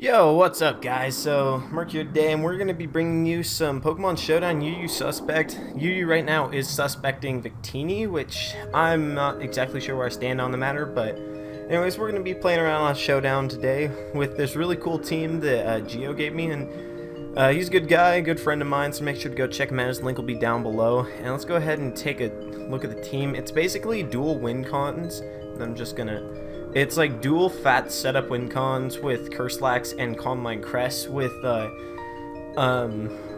Yo, what's up guys? So, Murk here today, and we're going to be bringing you some Pokemon Showdown Yu Suspect. Yu right now is suspecting Victini, which I'm not exactly sure where I stand on the matter, but anyways, we're going to be playing around on Showdown today with this really cool team that Geo gave me, and he's a good guy, a good friend of mine, so make sure to go check him out. His link will be down below, and let's go ahead and take a look at the team. It's basically dual win cons, and I'm just going to... It's like dual fat setup win cons with Curslax and Calm Mind Cress with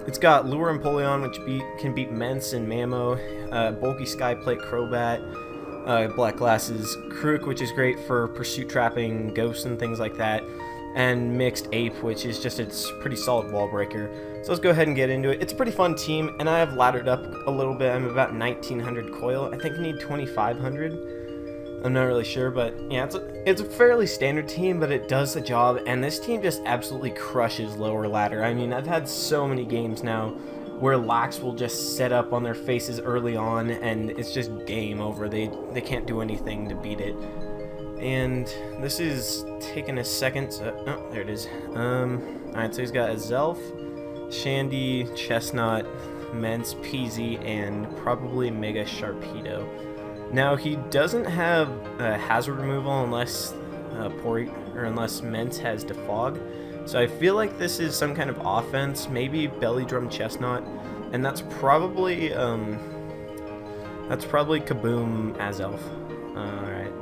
it's got Lure Empoleon, which can beat Mence and Mamo, bulky Skyplate Crobat, Black Glasses Crook, which is great for pursuit trapping ghosts and things like that, and Mixed Ape, which is just its pretty solid wall breaker. So let's go ahead and get into it. It's a pretty fun team, and I have laddered up a little bit. I'm about 1900 coil. I think I need 2500. I'm not really sure, but yeah, it's a fairly standard team, but it does the job, and this team just absolutely crushes lower ladder. I mean, I've had so many games now where Lax will just set up on their faces early on, and it's just game over. They can't do anything to beat it. And this is taking a second. Oh, there it is. Alright, so he's got a Zelf, Shandy, Chestnut, Mence, Peasy, and probably Mega Sharpedo. Now, he doesn't have hazard removal unless unless Mence has Defog. So I feel like this is some kind of offense, maybe Belly Drum Chestnut, and that's probably Kaboom Azelf. Alright.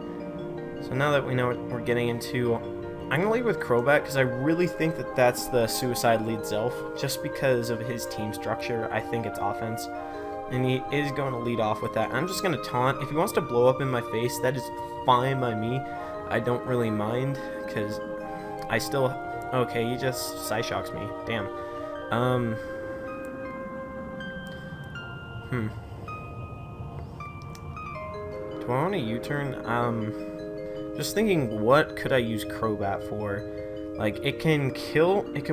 So now that we know what we're getting into, I'm going to lead with Crobat because I really think that that's the Suicide Lead Zelf. Just because of his team structure, I think it's offense. And he is going to lead off with that. I'm just going to taunt. If he wants to blow up in my face, that is fine by me. I don't really mind, because I still... Okay, he just Psyshocks me. Damn. Do I want a U-turn? Just thinking, what could I use Crobat for? Like, it can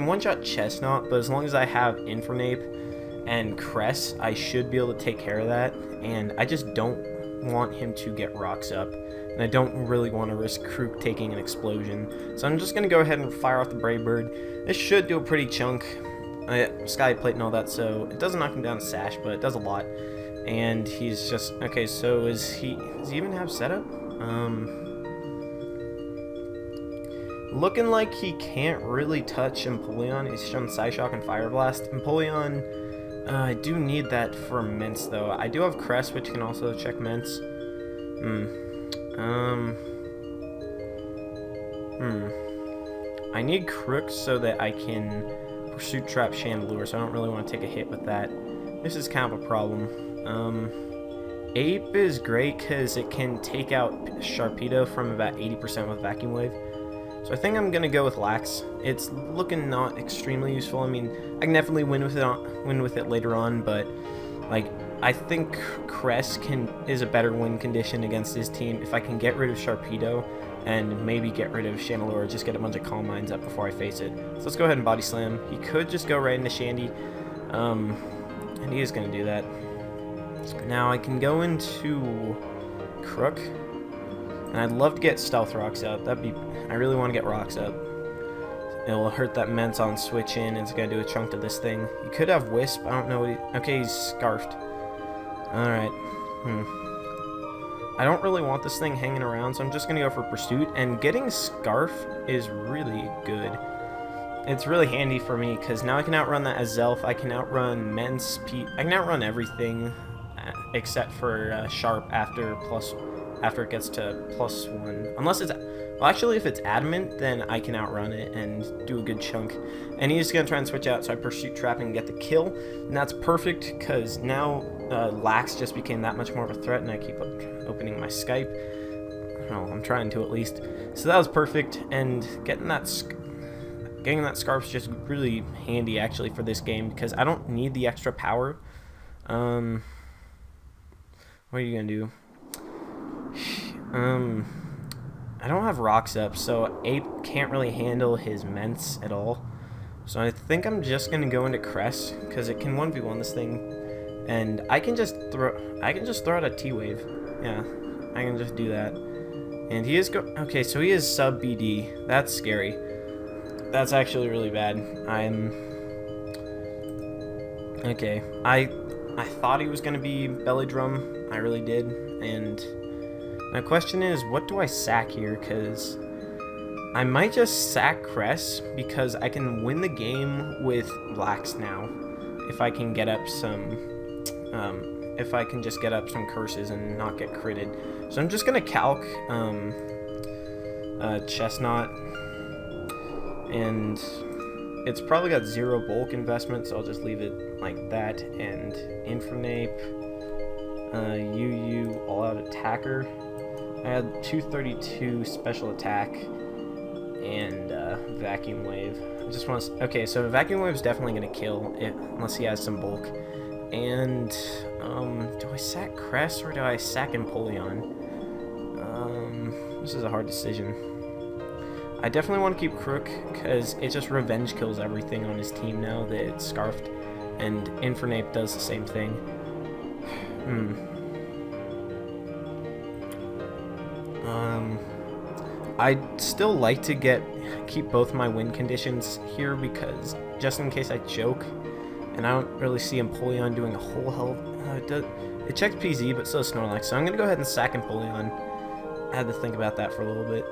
one-shot Chestnut, but as long as I have Infernape and Cress, I should be able to take care of that, and I just don't want him to get rocks up, and I don't really want to risk Krook taking an explosion, so I'm just going to go ahead and fire off the Brave Bird. This should do a pretty chunk, Sky Plate and all that, so it doesn't knock him down to Sash, but it does a lot, and he's just, okay, so does he even have setup? Looking like he can't really touch Empoleon. He's shown Psyshock and Fire Blast. Empoleon, I do need that for Mence, though. I do have Cress, which can also check Mence. I need Crook so that I can Pursuit Trap Chandelure, so I don't really want to take a hit with that. This is kind of a problem. Ape is great because it can take out Sharpedo from about 80% with Vacuum Wave. So I think I'm going to go with Lax. It's looking not extremely useful. I mean, I can definitely win with it later on, but like I think Cress is a better win condition against his team if I can get rid of Sharpedo and maybe get rid of Chandelure, just get a bunch of Calm Minds up before I face it. So let's go ahead and Body Slam. He could just go right into Shandy, and he is going to do that. Now I can go into Crook. And I'd love to get Stealth Rocks up. I really want to get Rocks up. It'll hurt that Mence on switch in. It's going to do a chunk to this thing. He could have Wisp. I don't know what okay, he's Scarfed. Alright. I don't really want this thing hanging around, so I'm just going to go for Pursuit. And getting Scarf is really good. It's really handy for me, because now I can outrun that Azelf. I can outrun Mence. I can outrun everything except for Sharp after it gets to +1. Unless it's... Well, actually, if it's Adamant, then I can outrun it and do a good chunk. And he's going to try and switch out, so I Pursuit Trap and get the kill. And that's perfect, because now Lax just became that much more of a threat, and I keep opening my Skype. Oh, I'm trying to, at least. So that was perfect, and getting that Scarf's just really handy, actually, for this game, because I don't need the extra power. What are you going to do? I don't have Rocks up, so Ape can't really handle his Mence at all. So I think I'm just gonna go into Cress, because it can 1v1 this thing, and I can just throw out a T-Wave. Yeah, I can just do that. And he is okay, so he is sub BD. That's scary. That's actually really bad. Okay. I thought he was gonna be belly drum. I really did. And my question is, what do I sack here? Because I might just sack Cress because I can win the game with blacks now if I can get up some curses and not get critted. So I'm just gonna calc Chestnut, and it's probably got 0 bulk investment, so I'll just leave it like that. And Infernape, UU all out attacker. I had 232 special attack and vacuum wave. I just want to. Okay, so vacuum wave is definitely gonna kill it unless he has some bulk. And do I sack Cress or do I sack Empoleon? This is a hard decision. I definitely want to keep Crook because it just revenge kills everything on his team now that it's Scarfed, and Infernape does the same thing. I'd still like to keep both my win conditions here because just in case I choke, and I don't really see Empoleon doing a whole hell. It checks PZ, but so does Snorlax, so I'm gonna go ahead and sack Empoleon. I had to think about that for a little bit,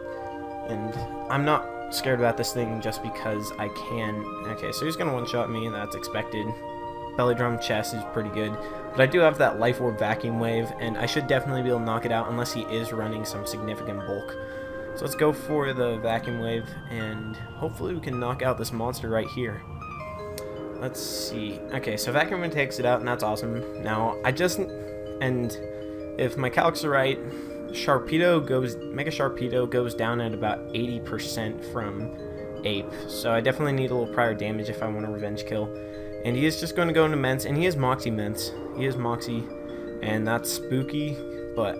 and I'm not scared about this thing just because I can. Okay, so he's gonna one-shot me, and that's expected. Belly Drum Chest is pretty good, but I do have that Life Orb Vacuum Wave, and I should definitely be able to knock it out unless he is running some significant bulk. So let's go for the Vacuum Wave, and hopefully we can knock out this monster right here. Let's see. Okay, so Vacuum Wave takes it out, and that's awesome. Now, and if my calcs are right, Mega Sharpedo goes down at about 80% from Ape, so I definitely need a little prior damage if I want a revenge kill. And he is just going to go into Mence, and he is Moxie Mence. He is Moxie, and that's spooky, but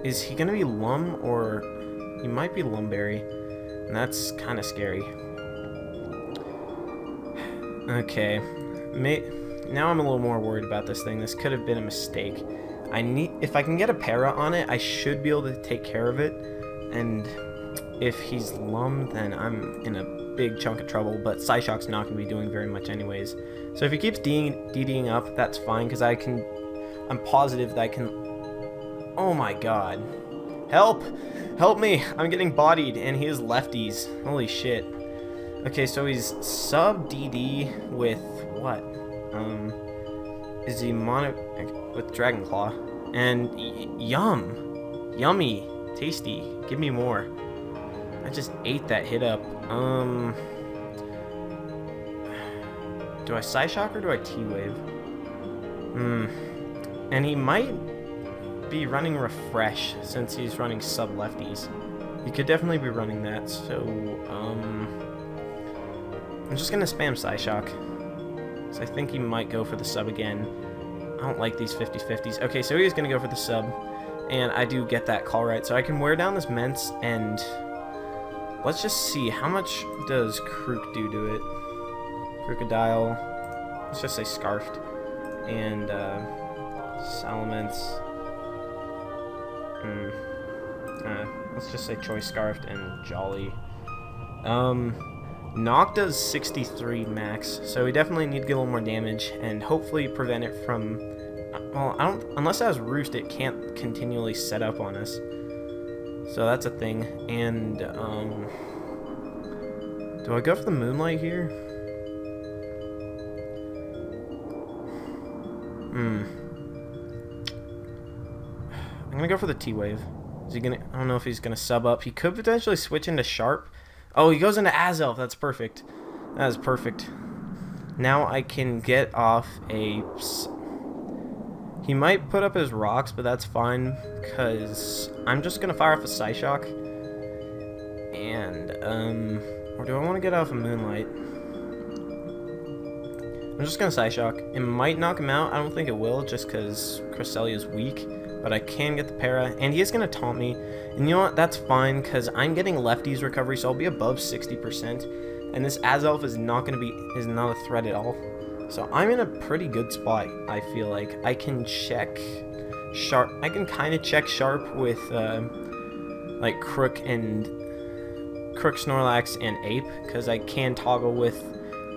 is he going to be Lum, or he might be Lumberry, and that's kind of scary. Okay, now I'm a little more worried about this thing. This could have been a mistake. If I can get a para on it, I should be able to take care of it, and if he's Lum, then I'm in a big chunk of trouble, but Psyshock's not going to be doing very much anyways. So if he keeps DDing up, that's fine, because I'm positive that I can. Oh my god. Help! Help me! I'm getting bodied, and he has lefties. Holy shit. Okay, so he's sub DD with what? Is he with Dragon Claw? And yummy, tasty. Give me more. I just ate that hit up. Do I Psyshock or do I T-Wave? And he might be running Refresh since he's running sub lefties. He could definitely be running that, so I'm just gonna spam Psyshock. So I think he might go for the sub again. I don't like these 50-50s. Okay, so he's gonna go for the sub, and I do get that call right. So I can wear down this Mence, and let's just see, how much does Krook do to it? Crocodile, let's just say Scarfed, and Salamence. Let's just say Choice Scarfed and Jolly. Knock does 63 max, so we definitely need to get a little more damage and hopefully prevent it from. Well, unless it has Roost, it can't continually set up on us. So that's a thing. And do I go for the Moonlight here? I'm gonna go for the T-Wave. Is he gonna? I don't know if he's gonna sub up. He could potentially switch into Sharp. Oh, he goes into Azelf. That's perfect. That is perfect. Now I can get off a. He might put up his rocks, but that's fine because I'm just gonna fire off a Psyshock. And or do I want to get off a Moonlight? I'm just gonna Psyshock. It might knock him out. I don't think it will, just because Cresselia is weak. But I can get the para, and he is gonna taunt me. And you know what? That's fine, because I'm getting lefties recovery, so I'll be above 60%. And this Azelf is not a threat at all. So I'm in a pretty good spot. I feel like I can check Sharp. I can kind of check Sharp with like Crook and Crook, Snorlax, and Ape, because I can toggle with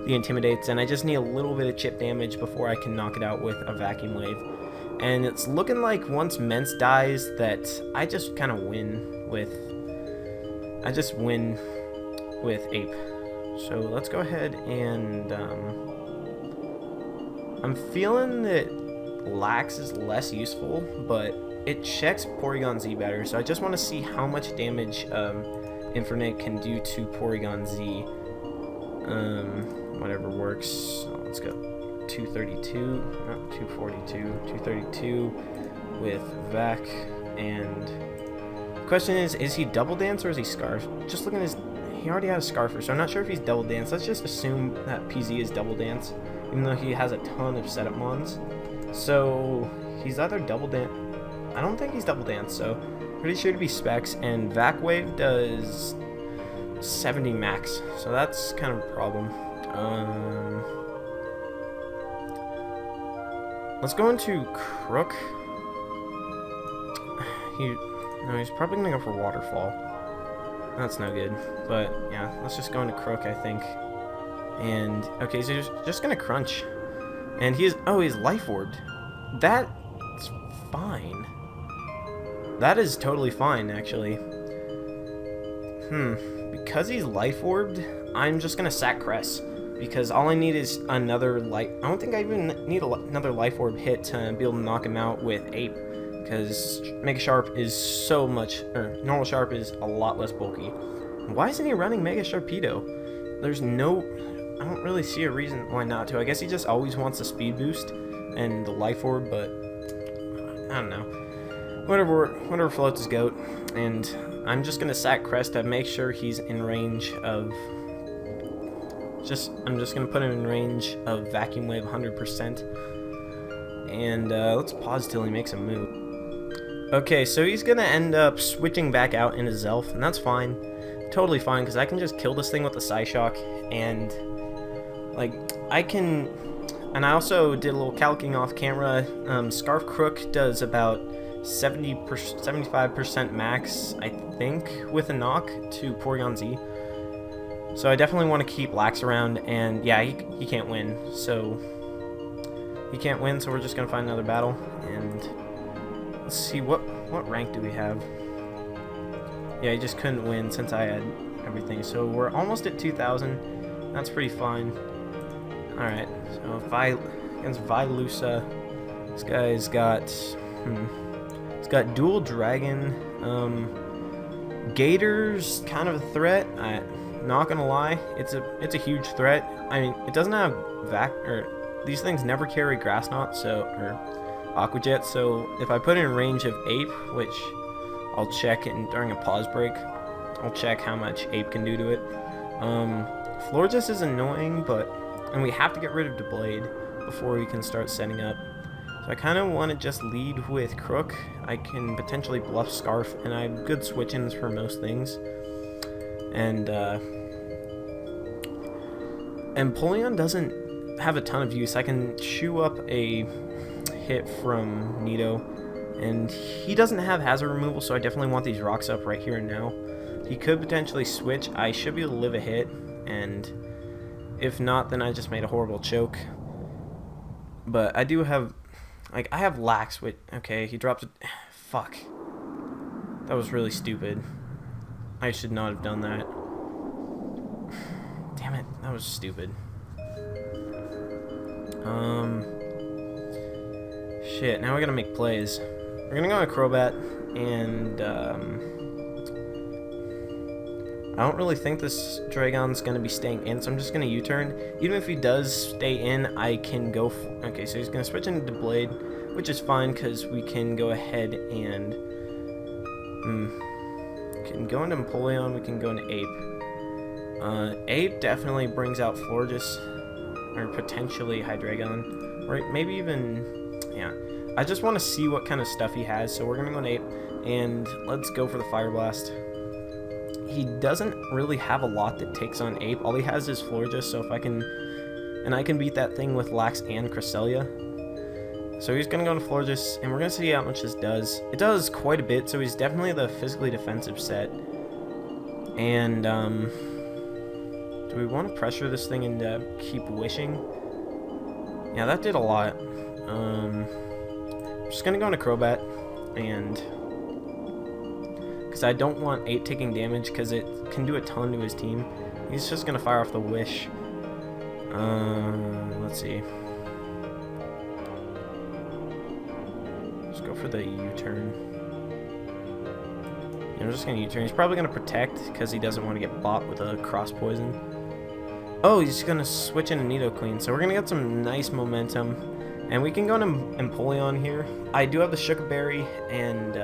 the Intimidates, and I just need a little bit of chip damage before I can knock it out with a Vacuum Wave. And it's looking like once Mence dies that I just kind of win with... I just win with Ape. So let's go ahead and... I'm feeling that Lax is less useful, but it checks Porygon Z better, so I just want to see how much damage Infernape can do to Porygon Z. Whatever works. So let's go 232, not 242, 232 with Vac. And the question is he Double Dance or is he Scarf? Just looking at his, he already had a Scarfer, so I'm not sure if he's Double Dance. Let's just assume that PZ is Double Dance, even though he has a ton of setup mons. So he's either Double Dance. I don't think he's Double Dance, so pretty sure to be Specs. And Vac Wave does 70 max, so that's kind of a problem. Let's go into Crook. He's probably gonna go for Waterfall. That's no good, but yeah, let's just go into Crook, I think. And okay, so he's just gonna Crunch, and he's Life Orbed. That's fine. That is totally fine, actually. Because he's Life Orbed, I'm just gonna sack Cress, because all I need is another life. I don't think I even need another Life Orb hit to be able to knock him out with Ape, because Mega Sharp is so much, or Normal Sharp is a lot less bulky. Why isn't he running Mega Sharpedo? There's no, I don't really see a reason why not to. I guess he just always wants a speed boost and the Life Orb, but I don't know. Whatever floats his goat, and I'm just gonna sack Crest to make sure he's in range of. I'm just gonna put him in range of Vacuum Wave 100%, and let's pause till he makes a move. Okay, so he's gonna end up switching back out into Zelf, and that's fine, totally fine, because I can just kill this thing with the Psyshock, and like I can. And I also did a little calcing off camera. Scarf Crook does about 75% max, I think, with a knock to Porygon Z. So I definitely want to keep Lax around, and yeah, he can't win. So he can't win, so we're just gonna find another battle. And let's see what rank do we have? Yeah, he just couldn't win since I had everything. So we're almost at 2,000. That's pretty fine. All right. So against Vilusa, this guy's got he's got Dual Dragon. Gator's kind of a threat. Not gonna lie, it's a huge threat. I mean, it doesn't have these things never carry Grass Knot, or Aqua Jet. So if I put it in range of Ape, which I'll check during a pause break, I'll check how much Ape can do to it. Florges is annoying, and we have to get rid of Deblade before we can start setting up. So I kind of want to just lead with Crook. I can potentially bluff Scarf, and I have good switch-ins for most things. And Empoleon doesn't have a ton of use. I can chew up a hit from Nido, and he doesn't have hazard removal, so I definitely want these rocks up right here and now. He could potentially switch. I should be able to live a hit, and if not, then I just made a horrible choke. But I do have, I have Lax, which, okay, he drops it. Fuck. That was really stupid. I should not have done that. Damn it, that was stupid. Shit, now we gotta make plays. We're gonna go on a Crobat, and, I don't really think this Dragon's gonna be staying in, so I'm just gonna U-turn. Even if he does stay in, I can go okay, so he's gonna switch into Blade, which is fine, because we can go ahead and, we can go into Empoleon, we can go into Ape. Ape definitely brings out Florges, or potentially Hydreigon, or maybe even, yeah. I just want to see what kind of stuff he has, so we're going to go into Ape, and let's go for the Fire Blast. He doesn't really have a lot that takes on Ape. All he has is Florges, so if I can, and I can beat that thing with Lax and Cresselia. So he's going to go into Florges, and we're going to see how much this does. It does quite a bit, so he's definitely the physically defensive set. And, do we want to pressure this thing into keep wishing? Yeah, that did a lot. I'm just gonna go into Crobat, and because I don't want Ape taking damage, because it can do a ton to his team. He's just gonna fire off the Wish. Let's see. Let's go for the U-turn. Yeah, I'm just gonna U-turn. He's probably gonna protect because he doesn't want to get bought with a cross poison. Oh, he's gonna switch into Nidoqueen, so we're gonna get some nice momentum, and we can go into Empoleon here. I do have the Sugar Berry, and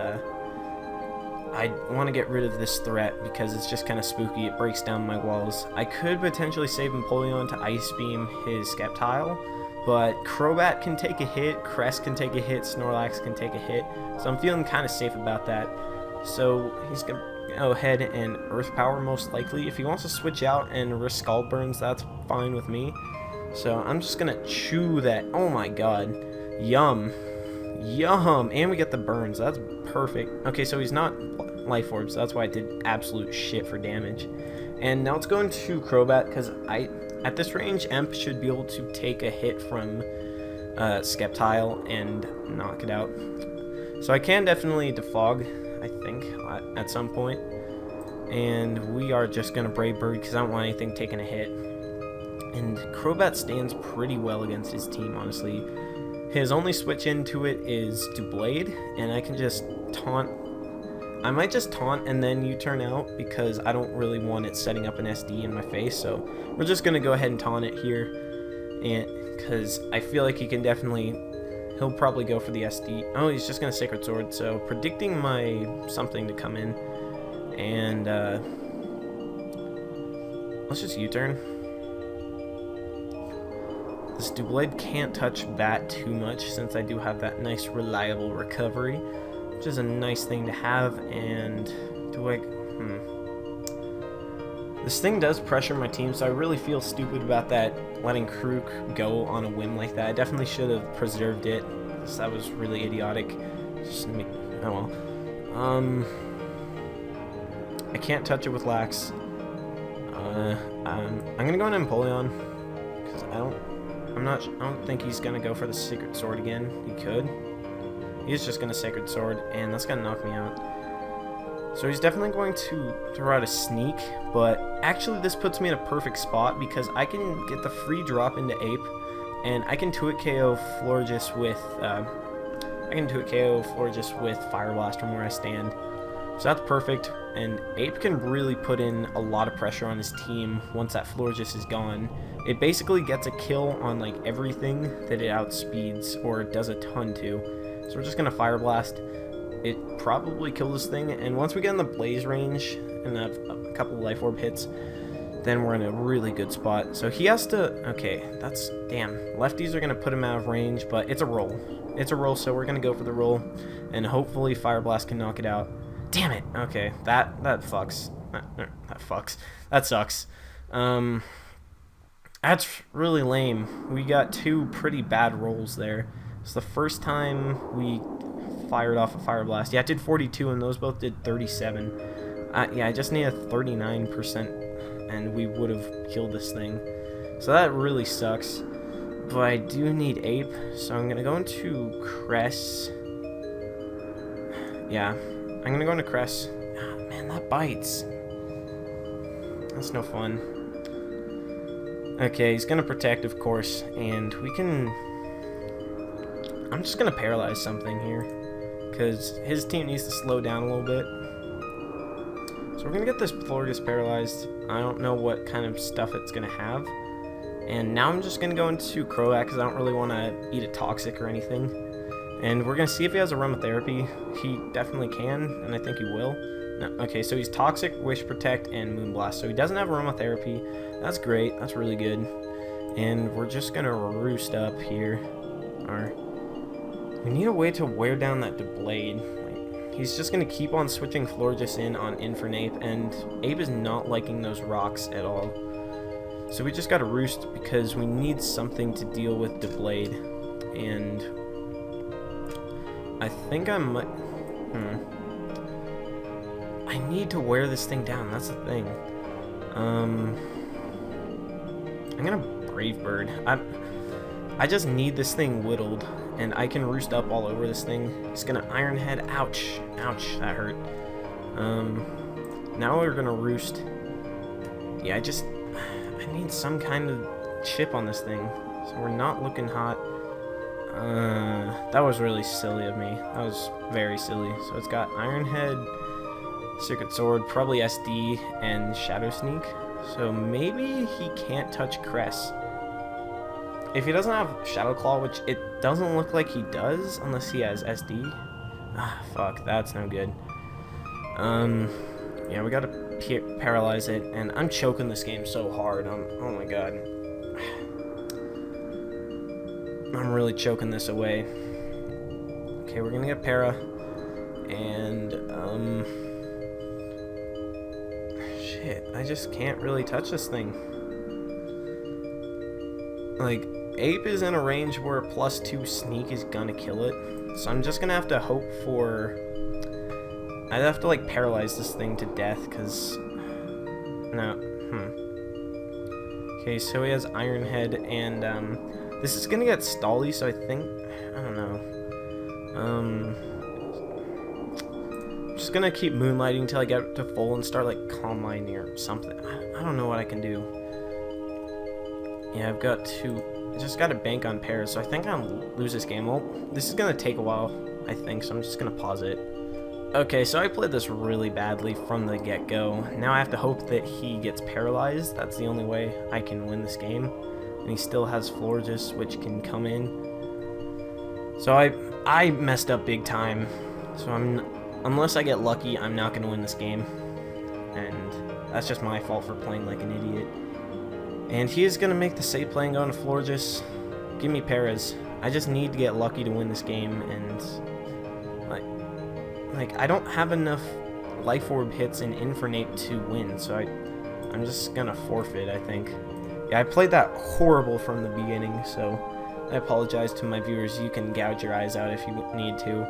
I want to get rid of this threat because it's just kind of spooky. It breaks down my walls. I could potentially save Empoleon to Ice Beam his Sceptile, but Crobat can take a hit, Crest can take a hit, Snorlax can take a hit, so I'm feeling kind of safe about that. So he's going to go ahead and Earth Power most likely. If he wants to switch out and risk Scald Burns, that's fine with me. So I'm just going to chew that. Oh my god. Yum. Yum. And we get the burns. That's perfect. Okay, so he's not Life Orb, so that's why I did absolute shit for damage. And now let's go into Crobat, because at this range, Emp should be able to take a hit from Sceptile and knock it out. So I can definitely defog, I think, at some point. And we are just going to Brave Bird, because I don't want anything taking a hit. And Crobat stands pretty well against his team, honestly. His only switch into it is to Blade, and I can just taunt. I might just taunt and then U-turn out, because I don't really want it setting up an SD in my face, so we're just going to go ahead and taunt it here, and because I feel like he can definitely, he'll probably go for the SD. Oh, he's just going to Sacred Sword, so predicting my something to come in, and let's just U-turn. This Doublade can't touch Bat too much, since I do have that nice reliable recovery, which is a nice thing to have. And do I... This thing does pressure my team, so I really feel stupid about that, letting Krook go on a whim like that. I definitely should have preserved it, so that was really idiotic. Just make... Oh well. I can't touch it with Lax. I'm gonna go on Empoleon, because I don't think he's gonna go for the Secret Sword again. He could. He's just gonna Sacred Sword, and that's gonna knock me out. So he's definitely going to throw out a Sneak, but actually this puts me in a perfect spot, because I can get the free drop into Ape, and I can 2-hit KO Florges with Fire Blast from where I stand. So that's perfect, and Ape can really put in a lot of pressure on his team once that Florges is gone. It basically gets a kill on like everything that it outspeeds or does a ton to. So we're just going to Fire Blast. It probably killed this thing, and once we get in the Blaze range and have a couple Life Orb hits, then we're in a really good spot. So he has to... Okay, that's... Damn. Lefties are going to put him out of range, but it's a roll. It's a roll, so we're going to go for the roll, and hopefully Fire Blast can knock it out. Damn it! Okay, that fucks. That fucks. That sucks. That's really lame. We got two pretty bad rolls there. It's the first time we fired off a Fire Blast. Yeah, it did 42, and those both did 37. Yeah, I just need a 39%, and we would have killed this thing. So that really sucks. But I do need Ape, so I'm going to go into Cress. Yeah, I'm going to go into Cress. Oh, man, that bites. That's no fun. Okay, he's going to Protect, of course, and we can... I'm just going to Paralyze something here, because his team needs to slow down a little bit. So we're going to get this Florges paralyzed. I don't know what kind of stuff it's going to have. And now I'm just going to go into Crobat, because I don't really want to eat a Toxic or anything. And we're going to see if he has Aromatherapy. He definitely can, and I think he will. No, okay, so he's Toxic, Wish, Protect, and Moonblast. So he doesn't have Aromatherapy. That's great. That's really good. And we're just going to Roost up here. We need a way to wear down that Doublade. He's just going to keep on switching Florges in on Infernape, and Ape is not liking those rocks at all. So we just got to Roost because we need something to deal with Doublade. And I think I might... I I need to wear this thing down. That's the thing. I'm gonna Brave Bird. I just need this thing whittled, and I can roost up all over this thing. It's gonna Iron Head. Ouch. Ouch, that hurt. Now we're gonna roost. Yeah, I need some kind of chip on this thing, so we're not looking hot. That was really silly of me. That was very silly. So it's got Iron Head, Circuit Sword, probably SD, and Shadow Sneak. So maybe he can't touch Cress. If he doesn't have Shadow Claw, which it doesn't look like he does, unless he has SD. Ah, fuck, that's no good. Yeah, we gotta paralyze it, and I'm choking this game so hard. Oh my god. I'm really choking this away. Okay, we're gonna get para, and, shit, I just can't really touch this thing. Like, Ape is in a range where a +2 sneak is gonna kill it, so I'm just gonna have to hope for... I'd have to, like, paralyze this thing to death, because... No, Okay, so he has Iron Head, and, this is gonna get stally, so I think... I don't know. I'm just gonna keep moonlighting until I get to full and start, like, Calm Mining or something. I don't know what I can do. Yeah, I've got to... I just gotta bank on pairs, so I think I'll lose this game. Well, this is gonna take a while, I think, so I'm just gonna pause it. Okay, so I played this really badly from the get-go. Now I have to hope that he gets paralyzed. That's the only way I can win this game. And he still has Florges, which can come in. So I messed up big time. So unless I get lucky, I'm not gonna win this game. And that's just my fault for playing like an idiot. And he is gonna make the safe play and go into Florges. Give me Paras. I just need to get lucky to win this game, and like I don't have enough Life Orb hits in Infernape to win, so I'm just gonna forfeit, I think. Yeah, I played that horrible from the beginning, so I apologize to my viewers. You can gouge your eyes out if you need to.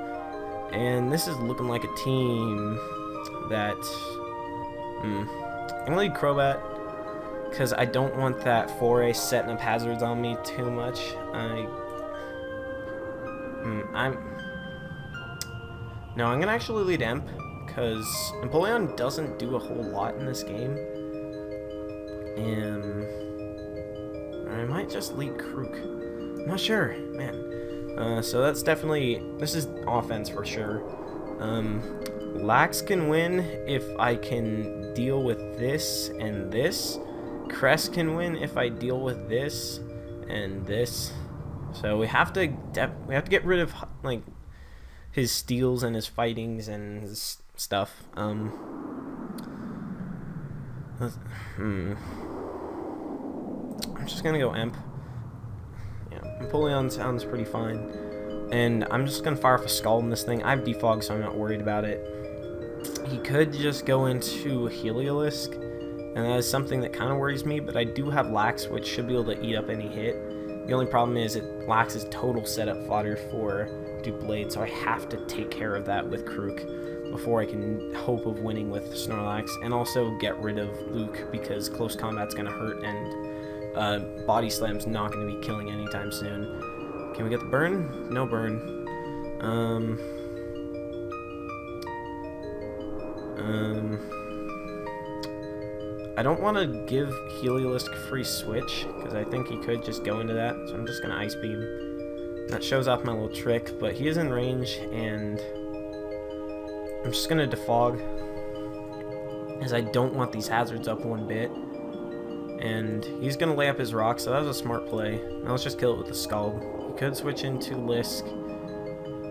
And this is looking like a team that... I'm gonna lead Crobat, because I don't want that foray setting up hazards on me too much. No, I'm gonna actually lead Emp, because Empoleon doesn't do a whole lot in this game. And I might just lead Krook. I'm not sure, man. So that's definitely... This is offense for sure. Lax can win if I can deal with this and this. Crest can win if I deal with this and this. So we have to get rid of, like, his steals and his fightings and his stuff. I'm just gonna go Emp. Yeah, Empoleon sounds pretty fine. And I'm just gonna fire off a Scald in this thing. I have Defog, so I'm not worried about it. He could just go into Heliolisk, and that is something that kind of worries me, but I do have Lax, which should be able to eat up any hit. The only problem is that Lax is total setup fodder for Blade, so I have to take care of that with Krook before I can hope of winning with Snorlax, and also get rid of Luke, because close combat's gonna hurt, and Body Slam's not gonna be killing anytime soon. Can we get the burn? No burn. I don't want to give Heliolisk a free switch, because I think he could just go into that, so I'm just gonna Ice Beam. That shows off my little trick, but he is in range, and I'm just gonna Defog, as I don't want these hazards up one bit. And he's gonna lay up his rock, so that was a smart play. Now let's just kill it with the Scald. He could switch into Lisk,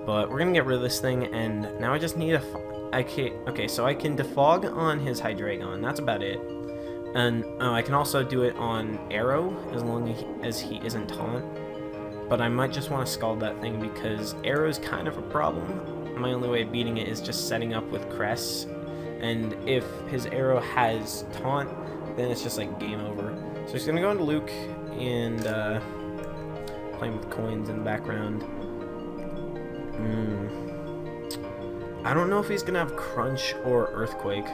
but we're gonna get rid of this thing, and now I just need a... Okay, so I can Defog on his Hydreigon, that's about it. And I can also do it on Arrow, as long as he isn't Taunt. But I might just want to Scald that thing, because Arrow is kind of a problem. My only way of beating it is just setting up with Cress. And if his Arrow has Taunt, then it's just like game over. So he's going to go into Luke and playing with coins in the background. I don't know if he's gonna have Crunch or Earthquake,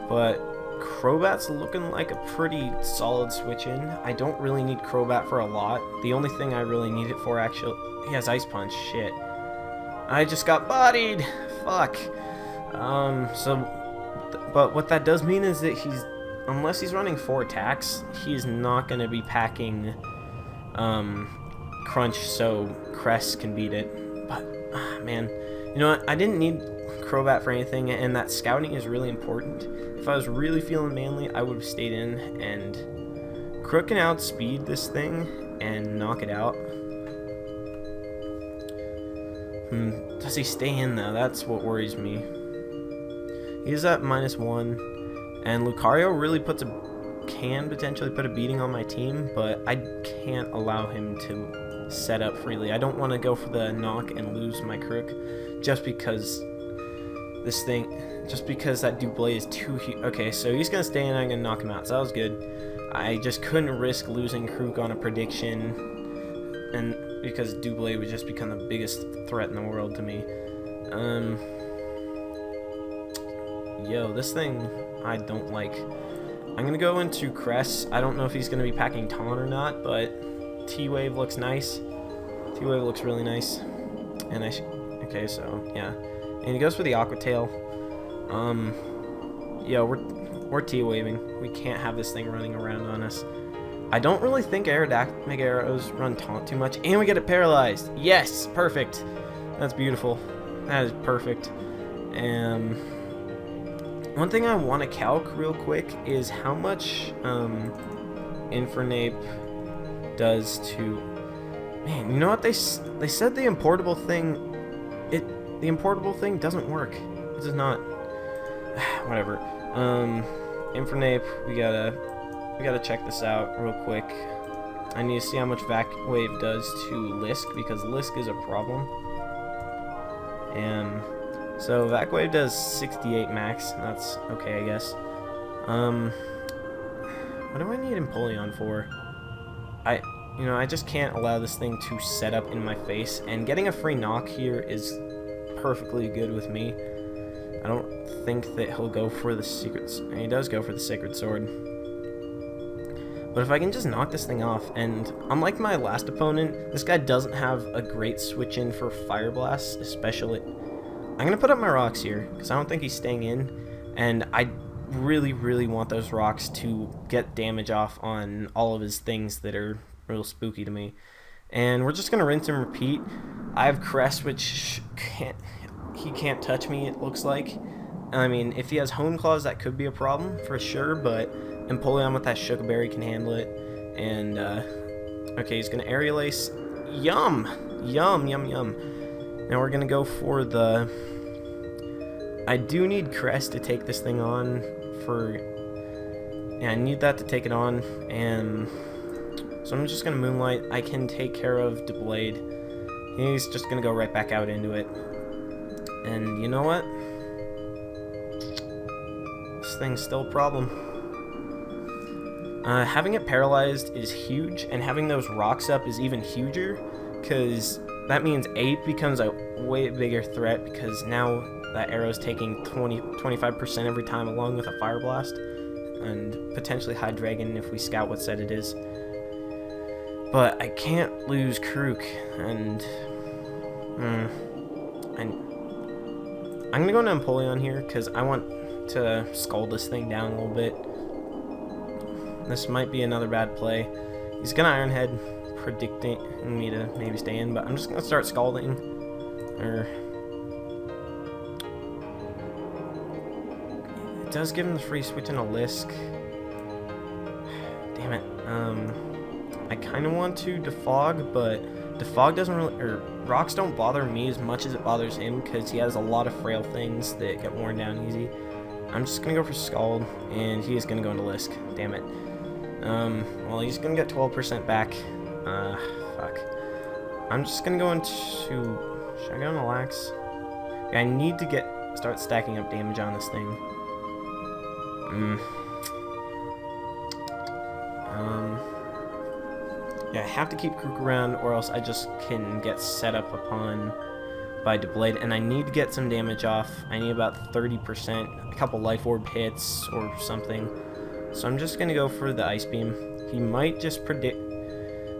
but Crobat's looking like a pretty solid switch in. I don't really need Crobat for a lot. The only thing I really need it for, actually, he has Ice Punch. Shit. I just got bodied. Fuck. But what that does mean is that unless he's running 4 attacks, he's not gonna be packing Crunch so Crest can beat it. But man, you know what? I didn't need Crobat for anything, and that scouting is really important. If I was really feeling manly, I would have stayed in, and Crook can outspeed this thing and knock it out. Does he stay in though? That's what worries me. He's at -1, and Lucario really can potentially put a beating on my team, but I can't allow him to set up freely. I don't want to go for the knock and lose my Crook just because that Doublé is too huge. Okay, so he's gonna stay in and I'm gonna knock him out, so that was good. I just couldn't risk losing Crook on a prediction, and because Doublé would just become the biggest threat in the world to me. Yo, this thing I don't like. I'm gonna go into Crest. I don't know if he's gonna be packing Taunt or not, but T-Wave looks nice. T-Wave looks really nice. And okay, so yeah. And he goes for the Aqua Tail. Yeah, we're T-Waving. We can't have this thing running around on us. I don't really think Mega Arrows run Taunt too much. And we get it paralyzed. Yes, perfect. That's beautiful. That is perfect. One thing I want to calc real quick is how much Infernape does to... Man, you know what? They said the importable thing... The importable thing doesn't work. It does not. Whatever. Infernape, we gotta check this out real quick. I need to see how much Vac Wave does to Lisk, because Lisk is a problem. So Vac Wave does 68 max. That's okay, I guess. What do I need Empoleon for? I just can't allow this thing to set up in my face, and getting a free knock here is perfectly good with me. I don't think that he'll go for the he does go for the Sacred Sword. But if I can just knock this thing off, and unlike my last opponent, this guy doesn't have a great switch in for Fire Blast, especially. I'm gonna put up my rocks here because I don't think he's staying in, and I really, really want those rocks to get damage off on all of his things that are real spooky to me. And we're just gonna rinse and repeat. I have Crest, which he can't touch me, it looks like. I mean, if he has Hone Claws, that could be a problem for sure, but Empoleon with that Sugar Berry can handle it. And okay, he's gonna Aerial Ace. Yum, yum, yum, yum. Now we're gonna go for the... I do need Crest to take this thing on for... Yeah, I need that to take it on, and so I'm just gonna Moonlight. I can take care of Doublade. He's just gonna go right back out into it. And you know what? This thing's still a problem. Having it paralyzed is huge, and having those rocks up is even huger, because that means 8 becomes a way bigger threat, because now that arrow's taking 25% every time, along with a Fire Blast, and potentially High Dragon if we scout what set it is. But I can't lose Krook, and I'm gonna go into Empoleon here, because I want to scald this thing down a little bit. This might be another bad play. He's gonna Iron Head, predicting me to maybe stay in, but I'm just gonna start scalding. It does give him the free switch in a Lisk. Damn it. I kind of want to Defog, but Defog doesn't really, rocks don't bother me as much as it bothers him, because he has a lot of frail things that get worn down easy. I'm just gonna go for Scald, and he is gonna go into Lisk. Damn it. Well, he's gonna get 12% back. Fuck. I'm just gonna go into... Should I go into Lax? Yeah, I need to start stacking up damage on this thing. Yeah, I have to keep Krook around, or else I just can get set up upon by Deblade, and I need to get some damage off. I need about 30%, a couple Life Orb hits or something. So I'm just gonna go for the Ice Beam. He might just predict.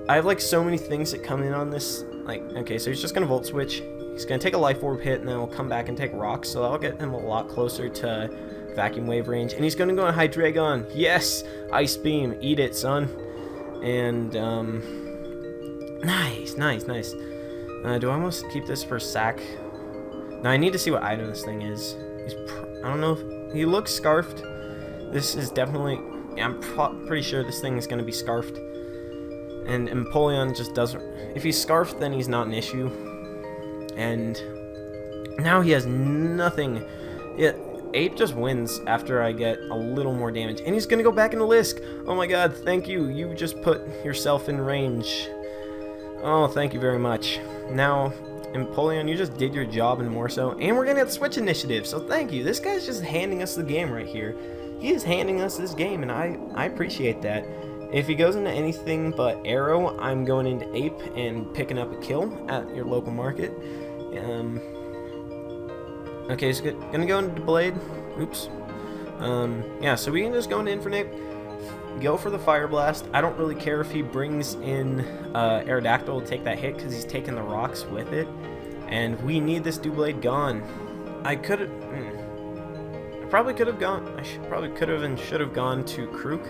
I have like so many things that come in on this. Like, okay, so he's just gonna Volt Switch. He's gonna take a Life Orb hit, and then he'll come back and take Rocks. So that'll get him a lot closer to Vacuum Wave range. And he's gonna go on Hydreigon. Yes, Ice Beam, eat it, son. And nice. Do I almost keep this for Sack? Now I need to see what item this thing is. I don't know if he looks scarfed. This is definitely. Yeah, I'm pretty sure this thing is going to be scarfed. And Empoleon just doesn't. If he's scarfed, then he's not an issue. And now he has nothing. Ape just wins after I get a little more damage. And he's going to go back into Lisk. Oh my god, thank you. You just put yourself in range. Oh, thank you very much. Now, Empoleon, you just did your job and more so. And we're going to get Switch Initiative, so thank you. This guy's just handing us the game right here. He is handing us this game, and I appreciate that. If he goes into anything but Arrow, I'm going into Ape and picking up a kill at your local market. Okay, so gonna go into Blade. Oops. Yeah, so we can just go into Infernape. Go for the Fire Blast. I don't really care if he brings in Aerodactyl to take that hit because he's taking the rocks with it. And we need this Doublade gone. I could have... I probably could have gone... I probably could have and should have gone to Krook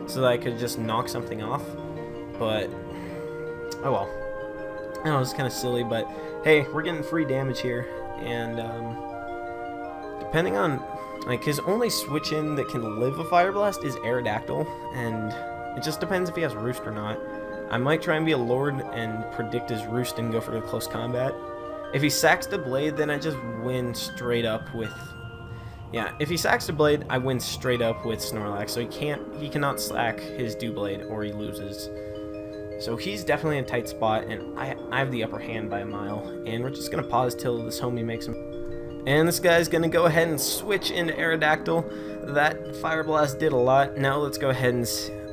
so that I could just knock something off. But... oh well. I know, it's kind of silly, but hey, we're getting free damage here. And depending on... like, his only switch-in that can live a Fire Blast is Aerodactyl, and it just depends if he has Roost or not. I might try and be a Lord and predict his Roost and go for the close combat. If he sacks the Blade, then I just win straight up with... yeah, if he sacks the Blade, I win straight up with Snorlax, so he cannot sack his Doublade or he loses. So he's definitely in a tight spot, and I have the upper hand by a mile, and we're just going to pause till this homie makes him... and this guy's going to go ahead and switch into Aerodactyl. That Fire Blast did a lot. Now let's go ahead and...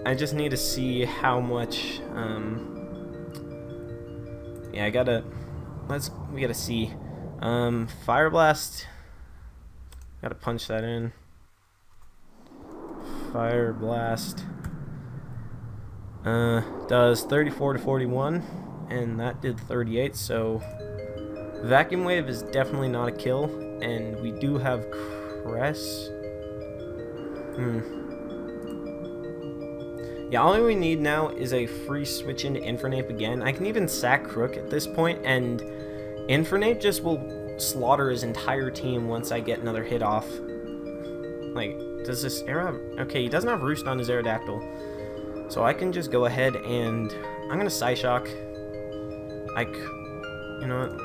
I just need to see how much... yeah, we gotta see. Fire Blast... gotta punch that in. Fire Blast... does 34 to 41, and that did 38, so... Vacuum Wave is definitely not a kill, and we do have Cress. Yeah, all we need now is a free switch into Infernape again. I can even sack Krook at this point, and Infernape just will slaughter his entire team once I get another hit off. Like, does this arrow have... okay, he doesn't have Roost on his Aerodactyl. So I can just go ahead and... I'm going to Psyshock. You know what?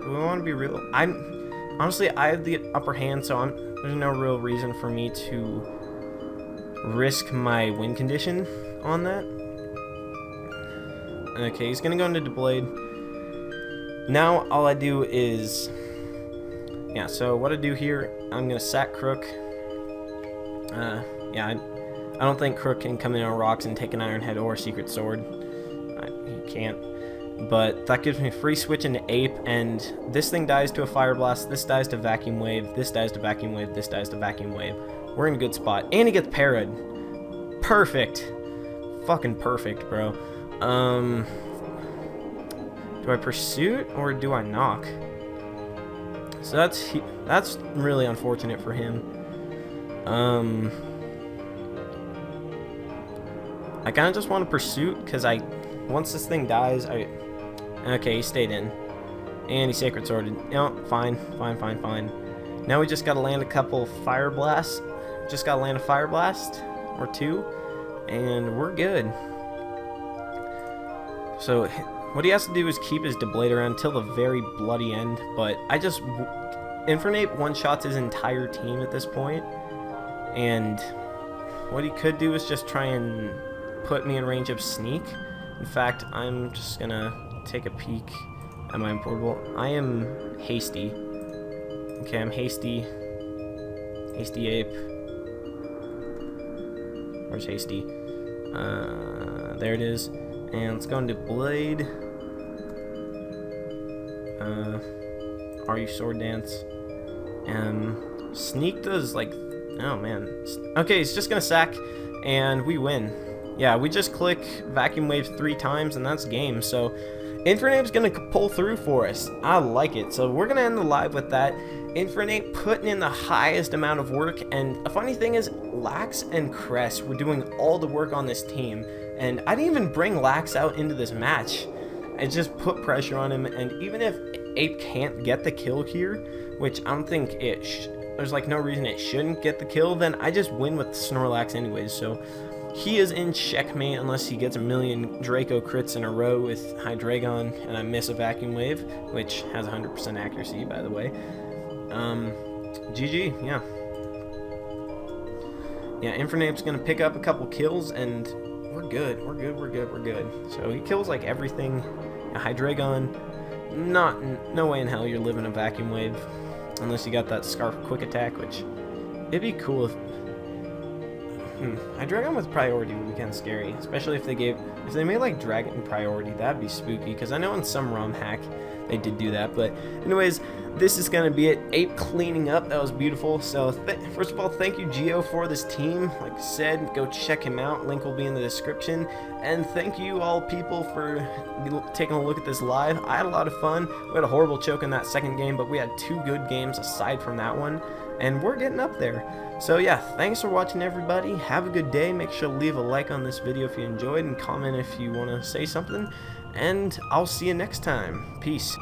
Do we want to be real? Honestly, I have the upper hand, so there's no real reason for me to risk my win condition on that. Okay, he's gonna go into Doublade. Now all I do is... yeah, so what I do here, I'm gonna sack Krook. Yeah, I don't think Krook can come in on rocks and take an Iron Head or a Secret Sword. He can't. But that gives me free switch into Ape, and this thing dies to a Fire Blast, this dies to Vacuum Wave, this dies to Vacuum Wave, this dies to Vacuum Wave. We're in a good spot. And he gets parried. Perfect. Fucking perfect, bro. Do I Pursuit or do I Knock? So that's really unfortunate for him. I kind of just want to Pursuit because once this thing dies, okay, he stayed in. And he Sacred Sworded. No, fine. Now we just gotta land a couple Fire Blasts. Just gotta land a Fire Blast or two, and we're good. So what he has to do is keep his Doublade around until the very bloody end, but Infernape one-shots his entire team at this point, and what he could do is just try and put me in range of Sneak. In fact, I'm just gonna take a peek at my portable. I am Hasty. Okay, I'm Hasty. Hasty Ape. Where's Hasty? There it is. And let's go into Blade. Are You Sword Dance. Sneak does like, oh man. Okay, he's just gonna sack, and we win. Yeah, we just click Vacuum Wave 3 times, and that's game. So Infernape's gonna pull through for us. I like it. So we're gonna end the live with that. Infernape putting in the highest amount of work, and a funny thing is, Lax and Cress were doing all the work on this team, and I didn't even bring Lax out into this match. I just put pressure on him, and even if Ape can't get the kill here, which I don't think there's like no reason it shouldn't get the kill, then I just win with Snorlax anyways. So he is in checkmate unless he gets a million Draco crits in a row with Hydreigon and I miss a Vacuum Wave, which has 100% accuracy, by the way. GG, yeah. Yeah, Infernape's gonna pick up a couple kills, and we're good. So he kills like everything. Hydreigon, no way in hell you're living a Vacuum Wave unless you got that Scarf Quick Attack, which it'd be cool if Hydreigon with priority would be kind of scary, especially if they made like Dragon priority. That'd be spooky, because I know in some ROM hack they did do that. But anyways, this is gonna be it. Ape cleaning up, that was beautiful. So first of all, thank you Geo for this team. Like I said, go check him out, link will be in the description. And thank you all people for taking a look at this live. I had a lot of fun. We had a horrible choke in that second game, but we had 2 good games aside from that one, and we're getting up there. So yeah, thanks for watching everybody. Have a good day. Make sure to leave a like on this video if you enjoyed, and comment if you want to say something, and I'll see you next time. Peace.